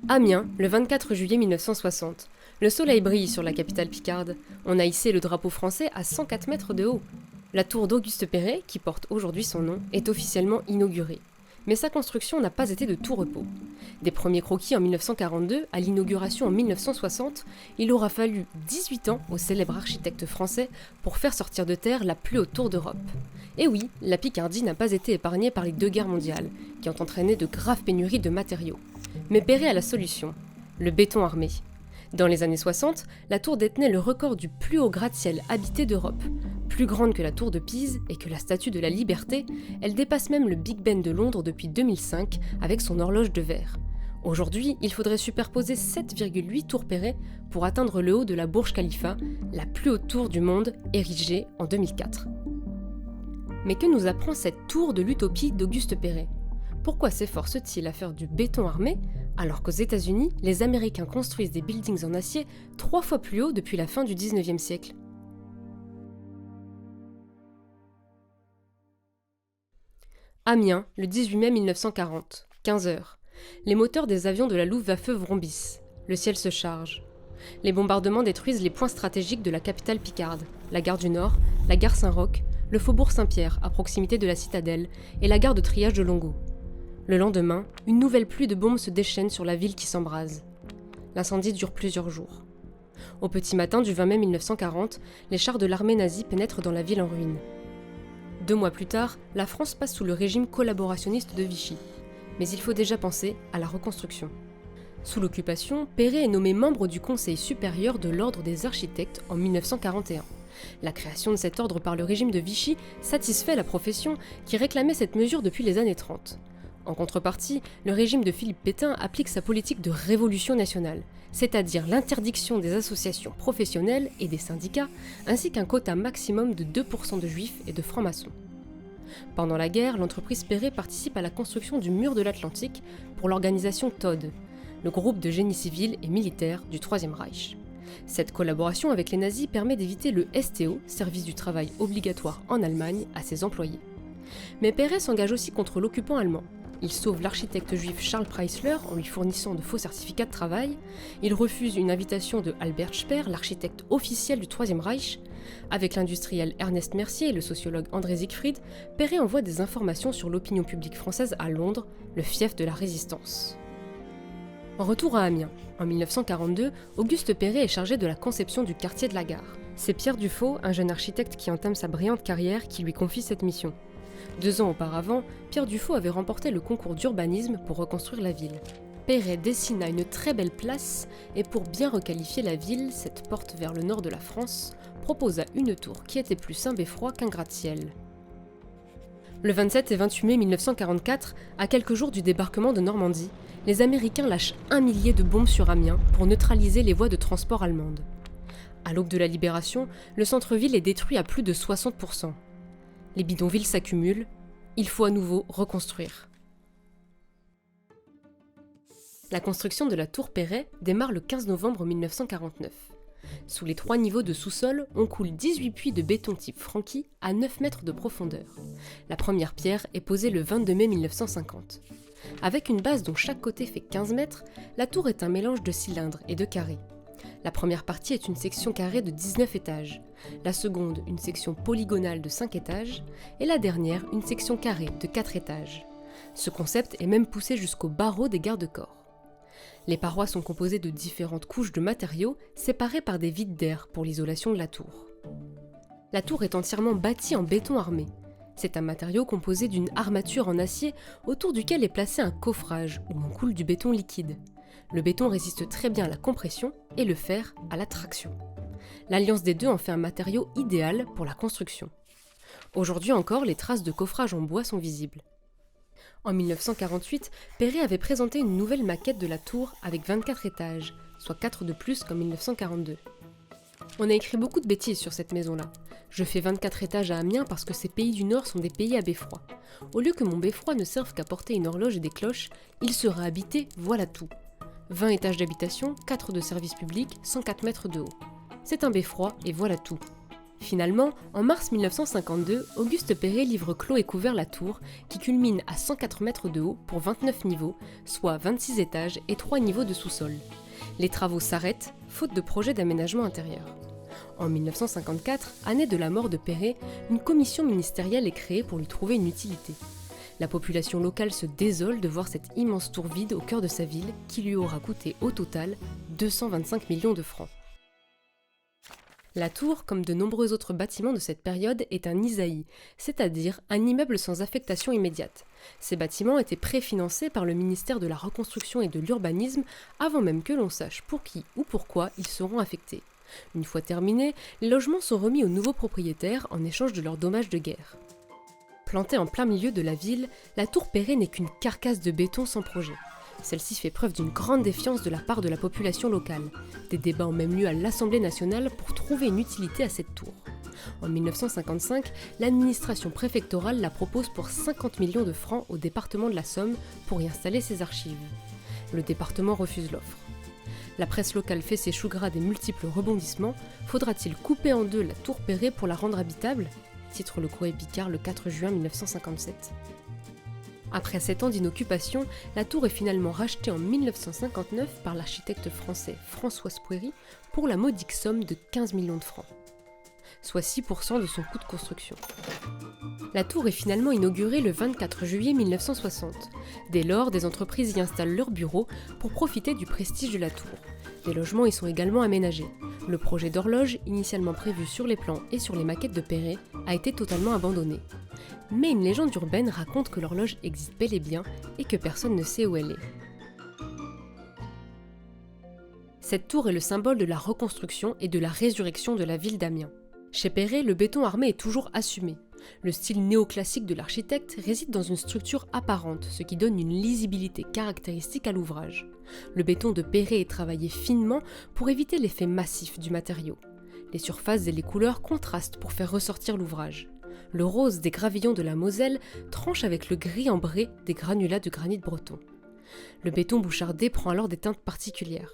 Amiens, le 24 juillet 1960. Le soleil brille sur la capitale picarde. On a hissé le drapeau français à 104 mètres de haut. La tour d'Auguste Perret, qui porte aujourd'hui son nom, est officiellement inaugurée. Mais sa construction n'a pas été de tout repos. Des premiers croquis en 1942 à l'inauguration en 1960, il aura fallu 18 ans au célèbre architecte français pour faire sortir de terre la plus haute tour d'Europe. Et oui, la Picardie n'a pas été épargnée par les deux guerres mondiales, qui ont entraîné de graves pénuries de matériaux. Mais Perret a la solution, le béton armé. Dans les années 60, la tour détenait le record du plus haut gratte-ciel habité d'Europe. Plus grande que la tour de Pise et que la Statue de la Liberté, elle dépasse même le Big Ben de Londres depuis 2005 avec son horloge de verre. Aujourd'hui, il faudrait superposer 7,8 tours Perret pour atteindre le haut de la Burj Khalifa, la plus haute tour du monde, érigée en 2004. Mais que nous apprend cette tour de l'utopie d'Auguste Perret ? Pourquoi s'efforce-t-il à faire du béton armé alors qu'aux États-Unis, les Américains construisent des buildings en acier 3 fois plus haut depuis la fin du 19e siècle ? Amiens, le 18 mai 1940, 15h. Les moteurs des avions de la Luftwaffe vrombissent. Le ciel se charge. Les bombardements détruisent les points stratégiques de la capitale picarde, la gare du Nord, la gare Saint-Roch, le faubourg Saint-Pierre, à proximité de la citadelle, et la gare de triage de Longo. Le lendemain, une nouvelle pluie de bombes se déchaîne sur la ville qui s'embrase. L'incendie dure plusieurs jours. Au petit matin du 20 mai 1940, les chars de l'armée nazie pénètrent dans la ville en ruine. 2 mois plus tard, la France passe sous le régime collaborationniste de Vichy. Mais il faut déjà penser à la reconstruction. Sous l'occupation, Perret est nommé membre du Conseil supérieur de l'Ordre des architectes en 1941. La création de cet ordre par le régime de Vichy satisfait la profession qui réclamait cette mesure depuis les années 30. En contrepartie, le régime de Philippe Pétain applique sa politique de révolution nationale, c'est-à-dire l'interdiction des associations professionnelles et des syndicats, ainsi qu'un quota maximum de 2% de juifs et de francs-maçons. Pendant la guerre, l'entreprise Perret participe à la construction du mur de l'Atlantique pour l'organisation TOD, le groupe de génie civil et militaire du Troisième Reich. Cette collaboration avec les nazis permet d'éviter le STO, service du travail obligatoire en Allemagne, à ses employés. Mais Perret s'engage aussi contre l'occupant allemand. Il sauve l'architecte juif Charles Preissler en lui fournissant de faux certificats de travail. Il refuse une invitation de Albert Speer, l'architecte officiel du Troisième Reich. Avec l'industriel Ernest Mercier et le sociologue André Siegfried, Perret envoie des informations sur l'opinion publique française à Londres, le fief de la résistance. Retour à Amiens. En 1942, Auguste Perret est chargé de la conception du quartier de la gare. C'est Pierre Dufaux, un jeune architecte qui entame sa brillante carrière, qui lui confie cette mission. 2 ans auparavant, Pierre Dufaux avait remporté le concours d'urbanisme pour reconstruire la ville. Perret dessina une très belle place et pour bien requalifier la ville, cette porte vers le nord de la France, proposa une tour qui était plus un beffroi qu'un gratte-ciel. Le 27 et 28 mai 1944, à quelques jours du débarquement de Normandie, les Américains lâchent 1 millier de bombes sur Amiens pour neutraliser les voies de transport allemandes. À l'aube de la libération, le centre-ville est détruit à plus de 60%. Les bidonvilles s'accumulent, il faut à nouveau reconstruire. La construction de la tour Perret démarre le 15 novembre 1949. Sous les 3 niveaux de sous-sol, on coule 18 puits de béton type Franchi à 9 mètres de profondeur. La première pierre est posée le 22 mai 1950. Avec une base dont chaque côté fait 15 mètres, la tour est un mélange de cylindres et de carrés. La première partie est une section carrée de 19 étages, la seconde une section polygonale de 5 étages, et la dernière une section carrée de 4 étages. Ce concept est même poussé jusqu'aux barreaux des garde-corps. Les parois sont composées de différentes couches de matériaux séparées par des vides d'air pour l'isolation de la tour. La tour est entièrement bâtie en béton armé. C'est un matériau composé d'une armature en acier autour duquel est placé un coffrage où on coule du béton liquide. Le béton résiste très bien à la compression et le fer à la traction. L'alliance des deux en fait un matériau idéal pour la construction. Aujourd'hui encore, les traces de coffrage en bois sont visibles. En 1948, Perret avait présenté une nouvelle maquette de la tour avec 24 étages, soit 4 de plus qu'en 1942. On a écrit beaucoup de bêtises sur cette maison-là. Je fais 24 étages à Amiens parce que ces pays du Nord sont des pays à beffroi. Au lieu que mon beffroi ne serve qu'à porter une horloge et des cloches, il sera habité, voilà tout. 20 étages d'habitation, 4 de services publics, 104 mètres de haut. C'est un beffroi et voilà tout. Finalement, en mars 1952, Auguste Perret livre clos et couvert la tour, qui culmine à 104 mètres de haut pour 29 niveaux, soit 26 étages et 3 niveaux de sous-sol. Les travaux s'arrêtent, faute de projet d'aménagement intérieur. En 1954, année de la mort de Perret, une commission ministérielle est créée pour lui trouver une utilité. La population locale se désole de voir cette immense tour vide au cœur de sa ville, qui lui aura coûté au total 225 millions de francs. La tour, comme de nombreux autres bâtiments de cette période, est un isaïe, c'est-à-dire un immeuble sans affectation immédiate. Ces bâtiments étaient préfinancés par le ministère de la Reconstruction et de l'Urbanisme avant même que l'on sache pour qui ou pourquoi ils seront affectés. Une fois terminés, les logements sont remis aux nouveaux propriétaires en échange de leurs dommages de guerre. Plantée en plein milieu de la ville, la tour Perret n'est qu'une carcasse de béton sans projet. Celle-ci fait preuve d'une grande défiance de la part de la population locale. Des débats ont même lieu à l'Assemblée nationale pour trouver une utilité à cette tour. En 1955, l'administration préfectorale la propose pour 50 millions de francs au département de la Somme pour y installer ses archives. Le département refuse l'offre. La presse locale fait ses choux gras des multiples rebondissements. Faudra-t-il couper en deux la tour Perret pour la rendre habitable ? Titre le Courrier Picard le 4 juin 1957. Après 7 ans d'inoccupation, la tour est finalement rachetée en 1959 par l'architecte français François Spoerry pour la modique somme de 15 millions de francs, soit 6% de son coût de construction. La tour est finalement inaugurée le 24 juillet 1960. Dès lors, des entreprises y installent leurs bureaux pour profiter du prestige de la tour. Des logements y sont également aménagés. Le projet d'horloge, initialement prévu sur les plans et sur les maquettes de Perret, a été totalement abandonné. Mais une légende urbaine raconte que l'horloge existe bel et bien et que personne ne sait où elle est. Cette tour est le symbole de la reconstruction et de la résurrection de la ville d'Amiens. Chez Perret, le béton armé est toujours assumé. Le style néoclassique de l'architecte réside dans une structure apparente, ce qui donne une lisibilité caractéristique à l'ouvrage. Le béton de Perret est travaillé finement pour éviter l'effet massif du matériau. Les surfaces et les couleurs contrastent pour faire ressortir l'ouvrage. Le rose des gravillons de la Moselle tranche avec le gris ambré des granulats de granit breton. Le béton bouchardé prend alors des teintes particulières.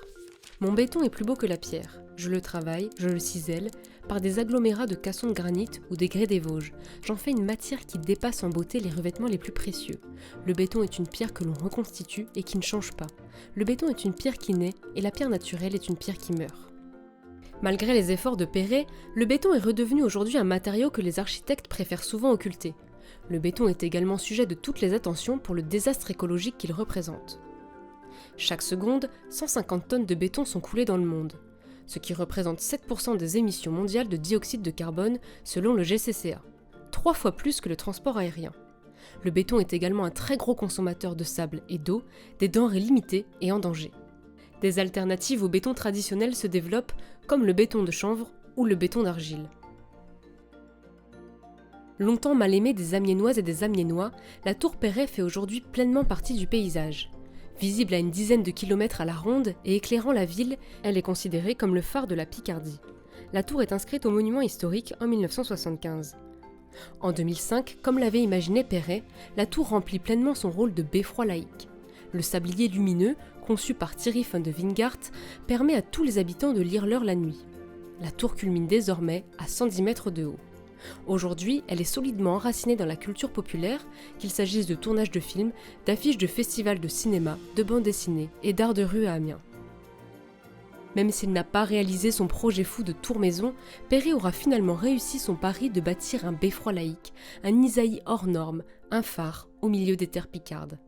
Mon béton est plus beau que la pierre. Je le travaille, je le cisèle, par des agglomérats de cassons de granit ou des grès des Vosges. J'en fais une matière qui dépasse en beauté les revêtements les plus précieux. Le béton est une pierre que l'on reconstitue et qui ne change pas. Le béton est une pierre qui naît et la pierre naturelle est une pierre qui meurt. Malgré les efforts de Perret, le béton est redevenu aujourd'hui un matériau que les architectes préfèrent souvent occulter. Le béton est également sujet de toutes les attentions pour le désastre écologique qu'il représente. Chaque seconde, 150 tonnes de béton sont coulées dans le monde, ce qui représente 7% des émissions mondiales de dioxyde de carbone selon le GCCA, 3 fois plus que le transport aérien. Le béton est également un très gros consommateur de sable et d'eau, des denrées limitées et en danger. Des alternatives au béton traditionnel se développent, comme le béton de chanvre ou le béton d'argile. Longtemps mal aimée des Amiénoises et des Amiénois, la tour Perret fait aujourd'hui pleinement partie du paysage. Visible à une dizaine de kilomètres à la ronde et éclairant la ville, elle est considérée comme le phare de la Picardie. La tour est inscrite au monument historique en 1975. En 2005, comme l'avait imaginé Perret, la tour remplit pleinement son rôle de beffroi laïque. Le sablier lumineux, conçu par Thierry van de Wingart, permet à tous les habitants de lire l'heure la nuit. La tour culmine désormais à 110 mètres de haut. Aujourd'hui, elle est solidement enracinée dans la culture populaire, qu'il s'agisse de tournages de films, d'affiches de festivals de cinéma, de bandes dessinées et d'art de rue à Amiens. Même s'il n'a pas réalisé son projet fou de tour-maison, Perret aura finalement réussi son pari de bâtir un beffroi laïque, un isaïe hors norme, un phare au milieu des terres picardes.